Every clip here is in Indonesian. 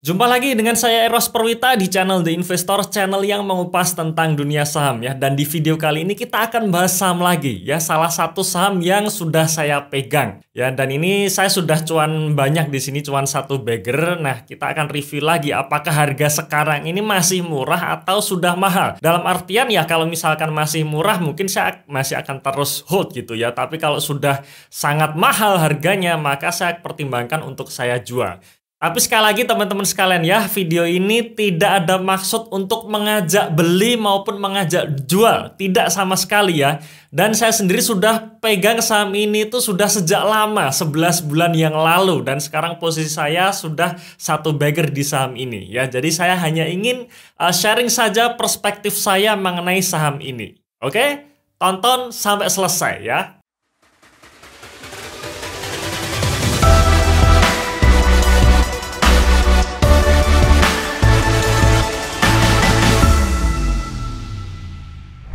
Jumpa lagi dengan saya Eros Perwita di channel The Investor, channel yang mengupas tentang dunia saham ya. Dan di video kali ini kita akan bahas saham lagi ya, salah satu saham yang sudah saya pegang ya. Dan ini saya sudah cuan banyak di sini, cuan satu bagger. Nah, kita akan review lagi apakah harga sekarang ini masih murah atau sudah mahal. Dalam artian ya, kalau misalkan masih murah mungkin saya masih akan terus hold gitu ya. Tapi kalau sudah sangat mahal harganya, maka saya pertimbangkan untuk saya jual. Tapi sekali lagi teman-teman sekalian ya, video ini tidak ada maksud untuk mengajak beli maupun mengajak jual. Tidak sama sekali ya. Dan saya sendiri sudah pegang saham ini itu sudah sejak lama, 11 bulan yang lalu. Dan sekarang posisi saya sudah satu bagger di saham ini ya. Jadi saya hanya ingin sharing saja perspektif saya mengenai saham ini. Oke? Tonton sampai selesai ya.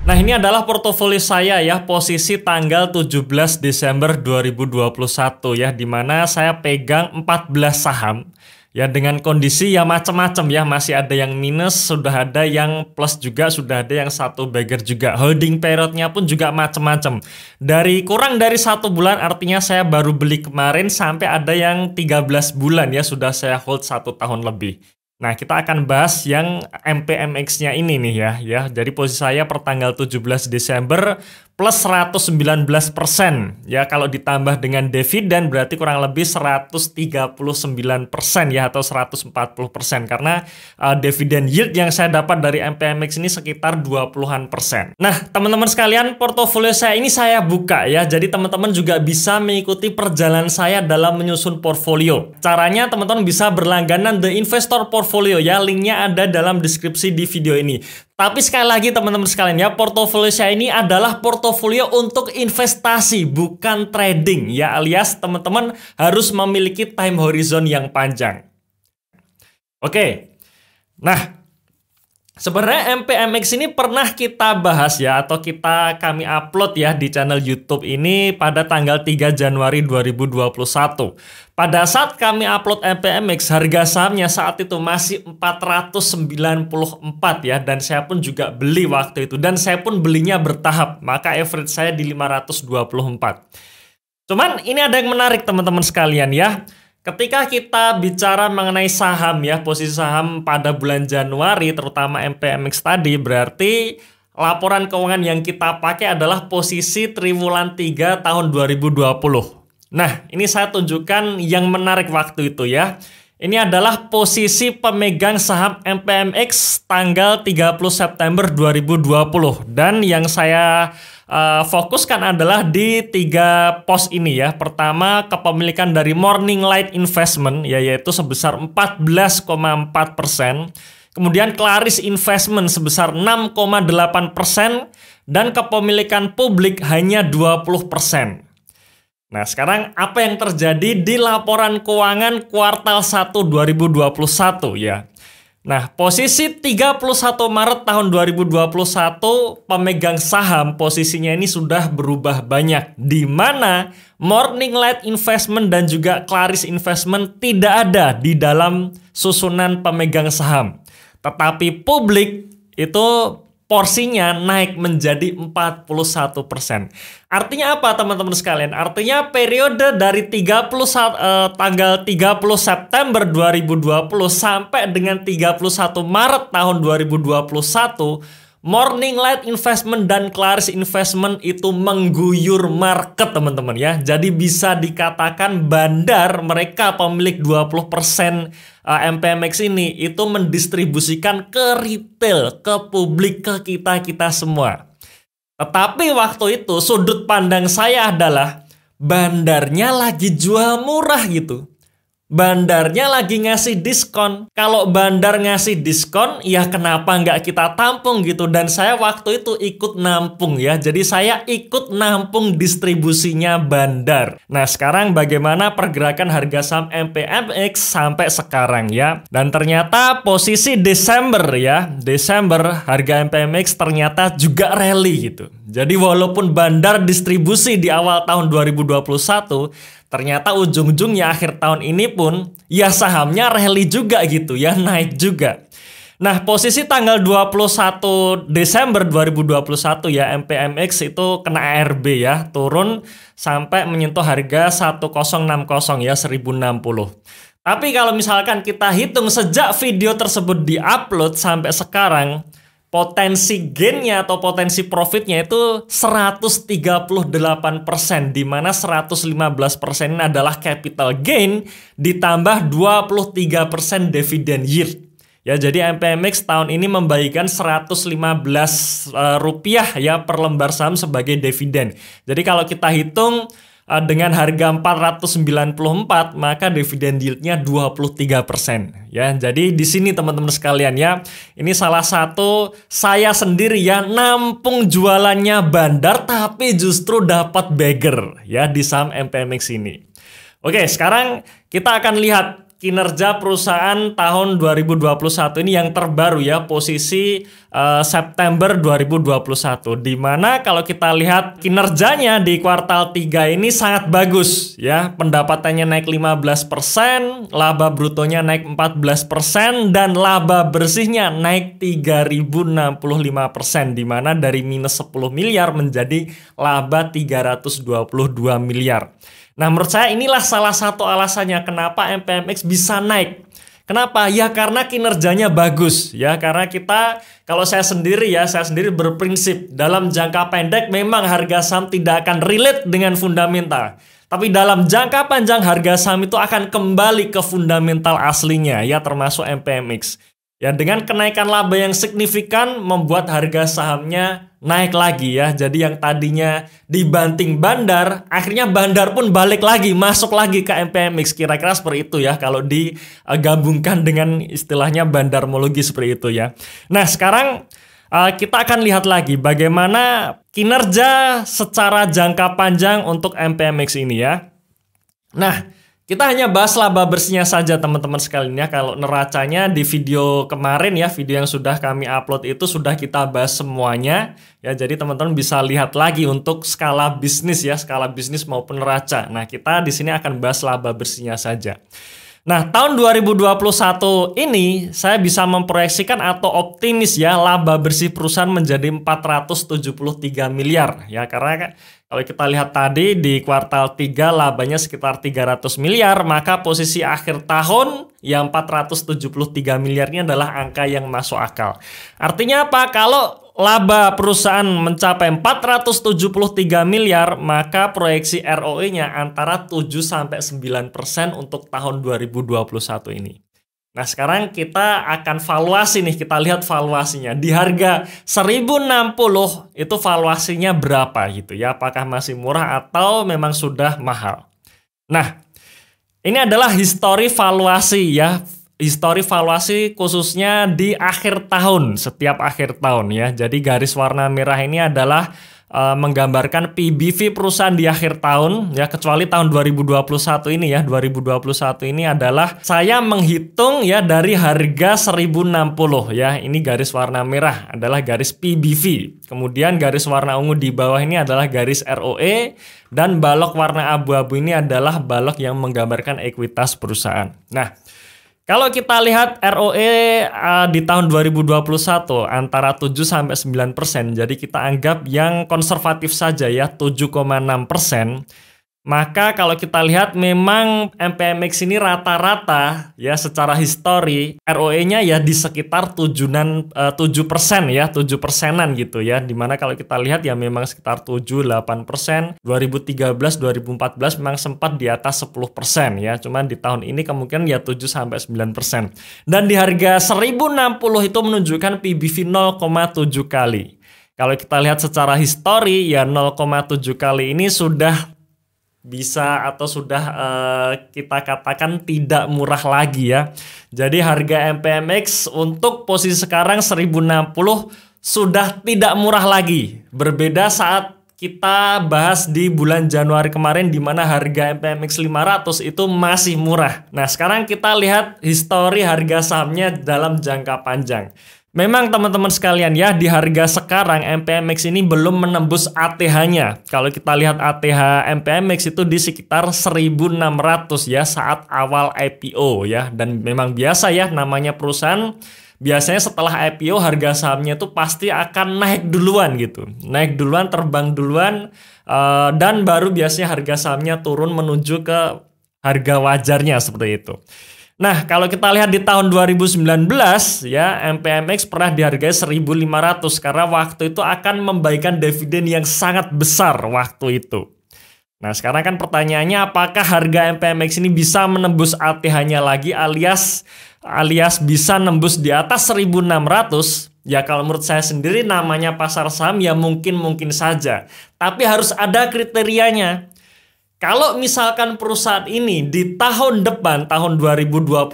Nah, ini adalah portofolio saya ya, posisi tanggal 17 Desember 2021 ya, dimana saya pegang 14 saham ya, dengan kondisi ya macam-macam ya, masih ada yang minus, sudah ada yang plus juga, sudah ada yang satu bagger juga. Holding periodnya pun juga macam-macam, dari kurang dari 1 bulan, artinya saya baru beli kemarin, sampai ada yang 13 bulan ya, sudah saya hold 1 tahun lebih. Nah, kita akan bahas yang MPMX-nya ini nih ya. Jadi posisi saya per tanggal 17 Desember plus 119% ya, kalau ditambah dengan dividen berarti kurang lebih 139% ya, atau 140%, karena dividen yield yang saya dapat dari MPMX ini sekitar 20-an%. Nah, teman-teman sekalian, portofolio saya ini saya buka ya, jadi teman-teman juga bisa mengikuti perjalanan saya dalam menyusun portfolio. Caranya teman-teman bisa berlangganan The Investor Portfolio ya, linknya ada dalam deskripsi di video ini. Tapi sekali lagi teman-teman sekalian ya, portofolio saya ini adalah portofolio untuk investasi, bukan trading ya, alias teman-teman harus memiliki time horizon yang panjang. Oke. Nah, sebenarnya MPMX ini pernah kita bahas ya, atau kami upload ya di channel YouTube ini pada tanggal 3 Januari 2021. Pada saat kami upload MPMX, harga sahamnya saat itu masih 494 ya, dan saya pun juga beli waktu itu, dan saya pun belinya bertahap, maka average saya di 524. Cuman ini ada yang menarik teman-teman sekalian ya. Ketika kita bicara mengenai saham ya, posisi saham pada bulan Januari, terutama MPMX tadi, berarti laporan keuangan yang kita pakai adalah posisi triwulan 3 tahun 2020. Nah, ini saya tunjukkan yang menarik waktu itu ya. Ini adalah posisi pemegang saham MPMX tanggal 30 September 2020. Dan yang saya fokuskan adalah di 3 pos ini ya. Pertama, kepemilikan dari Morning Light Investment ya, yaitu sebesar 14,4%. Kemudian Claris Investment sebesar 6,8%. Dan kepemilikan publik hanya 20%. Nah, sekarang apa yang terjadi di laporan keuangan kuartal 1 2021 ya. Nah, posisi 31 Maret tahun 2021 pemegang saham posisinya ini sudah berubah banyak, di mana Morning Light Investment dan juga Claris Investment tidak ada di dalam susunan pemegang saham. Tetapi publik itu porsinya naik menjadi 41%. Artinya apa teman-teman sekalian? Artinya periode dari tanggal 30 September 2020 sampai dengan 31 Maret tahun 2021, Morning Light Investment dan Claris Investment itu mengguyur market teman-teman ya. Jadi bisa dikatakan bandar, mereka pemilik 20% MPMX ini itu mendistribusikan ke retail, ke publik, ke kita-kita semua. Tetapi waktu itu sudut pandang saya adalah bandarnya lagi jual murah gitu. Bandarnya lagi ngasih diskon. Kalau bandar ngasih diskon, ya kenapa nggak kita tampung gitu. Dan saya waktu itu ikut nampung ya. Jadi saya ikut nampung distribusinya bandar. Nah, sekarang bagaimana pergerakan harga saham MPMX sampai sekarang ya. Dan ternyata posisi Desember ya. Desember harga MPMX ternyata juga rally gitu. Jadi walaupun bandar distribusi di awal tahun 2021, ternyata ujung-ujungnya akhir tahun ini pun ya sahamnya rally juga gitu ya, naik juga. Nah, posisi tanggal 21 Desember 2021 ya, MPMX itu kena ARB ya, turun sampai menyentuh harga 1060 ya, 1060. Tapi kalau misalkan kita hitung sejak video tersebut diupload sampai sekarang, potensi gainnya atau potensi profitnya itu 138%, di mana 115% ini adalah capital gain ditambah 23% dividend yield. Ya, jadi MPMX tahun ini membagikan 115 rupiah ya per lembar saham sebagai dividen. Jadi kalau kita hitung dengan harga 494, maka dividen yieldnya 23%. Ya, jadi di sini teman-teman sekalian ya, ini salah satu saya sendiri ya nampung jualannya bandar tapi justru dapat bagger ya di saham MPMX ini. Oke, sekarang kita akan lihat kinerja perusahaan tahun 2021 ini yang terbaru ya, posisi September 2021, di mana kalau kita lihat kinerjanya di kuartal 3 ini sangat bagus ya, pendapatannya naik 15%, laba brutonya naik 14%, dan laba bersihnya naik 3065%, di mana dari minus 10 miliar menjadi laba 322 miliar. Nah, menurut saya inilah salah satu alasannya kenapa MPMX bisa naik. Kenapa? Ya karena kinerjanya bagus ya, karena kalau saya sendiri berprinsip dalam jangka pendek memang harga saham tidak akan relate dengan fundamental. Tapi dalam jangka panjang harga saham itu akan kembali ke fundamental aslinya ya, termasuk MPMX. Ya, dengan kenaikan laba yang signifikan membuat harga sahamnya naik lagi ya. Jadi yang tadinya dibanting bandar, akhirnya bandar pun balik lagi, masuk lagi ke MPMX. Kira-kira seperti itu ya kalau digabungkan dengan istilahnya bandarmologi seperti itu ya. Nah, sekarang kita akan lihat lagi bagaimana kinerja secara jangka panjang untuk MPMX ini ya. Nah, kita hanya bahas laba bersihnya saja teman-teman sekalian ya. Kalau neracanya di video kemarin ya, video yang sudah kami upload itu sudah kita bahas semuanya ya. Jadi teman-teman bisa lihat lagi untuk skala bisnis ya, skala bisnis maupun neraca. Nah, kita di sini akan bahas laba bersihnya saja. Nah, tahun 2021 ini saya bisa memproyeksikan atau optimis ya, laba bersih perusahaan menjadi 473 miliar ya, karena kalau kita lihat tadi di kuartal 3 labanya sekitar 300 miliar, maka posisi akhir tahun yang 473 miliar ini adalah angka yang masuk akal. Artinya apa? Kalau laba perusahaan mencapai 473 miliar, maka proyeksi ROE-nya antara 7-9% untuk tahun 2021 ini. Nah, sekarang kita akan valuasi nih, kita lihat valuasinya. Di harga 1060 itu valuasinya berapa gitu ya, apakah masih murah atau memang sudah mahal. Nah, ini adalah histori valuasi ya, histori valuasi khususnya di akhir tahun, setiap akhir tahun ya. Jadi garis warna merah ini adalah menggambarkan PBV perusahaan di akhir tahun ya, kecuali tahun 2021 ini ya. 2021 ini adalah saya menghitung ya dari harga 1060 ya. Ini garis warna merah adalah garis PBV. Kemudian garis warna ungu di bawah ini adalah garis ROE, dan balok warna abu-abu ini adalah balok yang menggambarkan ekuitas perusahaan. Nah, kalau kita lihat ROE di tahun 2021 antara 7-9%, jadi kita anggap yang konservatif saja ya, 7,6%. Maka kalau kita lihat memang MPMX ini rata-rata ya secara histori ROE-nya ya di sekitar 7% ya, 7%-an gitu ya. Dimana kalau kita lihat ya memang sekitar 7-8%. 2013-2014 memang sempat di atas 10% ya. Cuman di tahun ini kemungkinan ya 7-9%. Dan di harga 1060 itu menunjukkan PBV 0,7 kali. Kalau kita lihat secara histori ya 0,7 kali ini sudah bisa atau sudah kita katakan tidak murah lagi ya. Jadi harga MPMX untuk posisi sekarang 1060 sudah tidak murah lagi. Berbeda saat kita bahas di bulan Januari kemarin di mana harga MPMX 500 itu masih murah. Nah, sekarang kita lihat histori harga sahamnya dalam jangka panjang. Memang teman-teman sekalian ya, di harga sekarang MPMX ini belum menembus ATH-nya. Kalau kita lihat ATH MPMX itu di sekitar 1.600 ya saat awal IPO ya. Dan memang biasa ya, namanya perusahaan biasanya setelah IPO harga sahamnya itu pasti akan naik duluan gitu. Naik duluan, terbang duluan, dan baru biasanya harga sahamnya turun menuju ke harga wajarnya seperti itu. Nah, kalau kita lihat di tahun 2019 ya, MPMX pernah dihargai 1.500 karena waktu itu akan membagikan dividen yang sangat besar waktu itu. Nah, sekarang kan pertanyaannya apakah harga MPMX ini bisa menembus ATH-nya lagi alias bisa nembus di atas 1.600? Ya kalau menurut saya sendiri namanya pasar saham ya mungkin saja. Tapi harus ada kriterianya. Kalau misalkan perusahaan ini di tahun depan, tahun 2022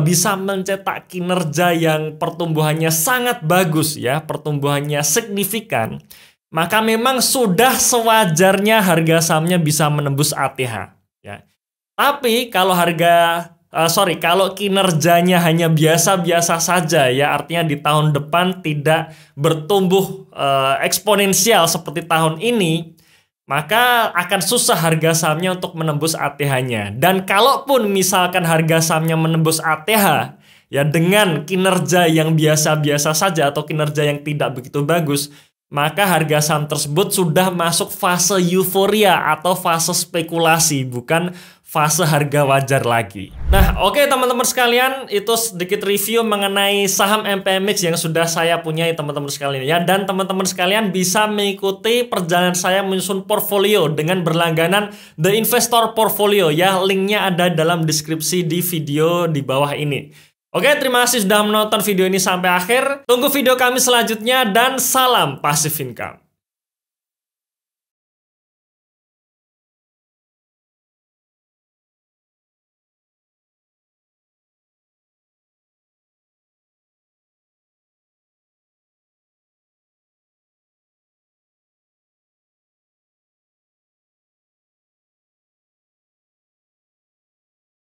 bisa mencetak kinerja yang pertumbuhannya sangat bagus ya, pertumbuhannya signifikan, maka memang sudah sewajarnya harga sahamnya bisa menembus ATH ya. Tapi kalau kalau kinerjanya hanya biasa-biasa saja ya, artinya di tahun depan tidak bertumbuh eksponensial seperti tahun ini, maka akan susah harga sahamnya untuk menembus ATH-nya. Dan kalaupun misalkan harga sahamnya menembus ATH, ya dengan kinerja yang biasa-biasa saja atau kinerja yang tidak begitu bagus, maka harga saham tersebut sudah masuk fase euforia atau fase spekulasi, bukan fase harga wajar lagi. Nah, oke teman-teman sekalian, itu sedikit review mengenai saham MPMX yang sudah saya punyai teman-teman sekalian ya. Dan teman-teman sekalian bisa mengikuti perjalanan saya menyusun portfolio dengan berlangganan The Investor Portfolio ya. Linknya ada dalam deskripsi di video di bawah ini. Oke, terima kasih sudah menonton video ini sampai akhir. Tunggu video kami selanjutnya dan salam Passive Income.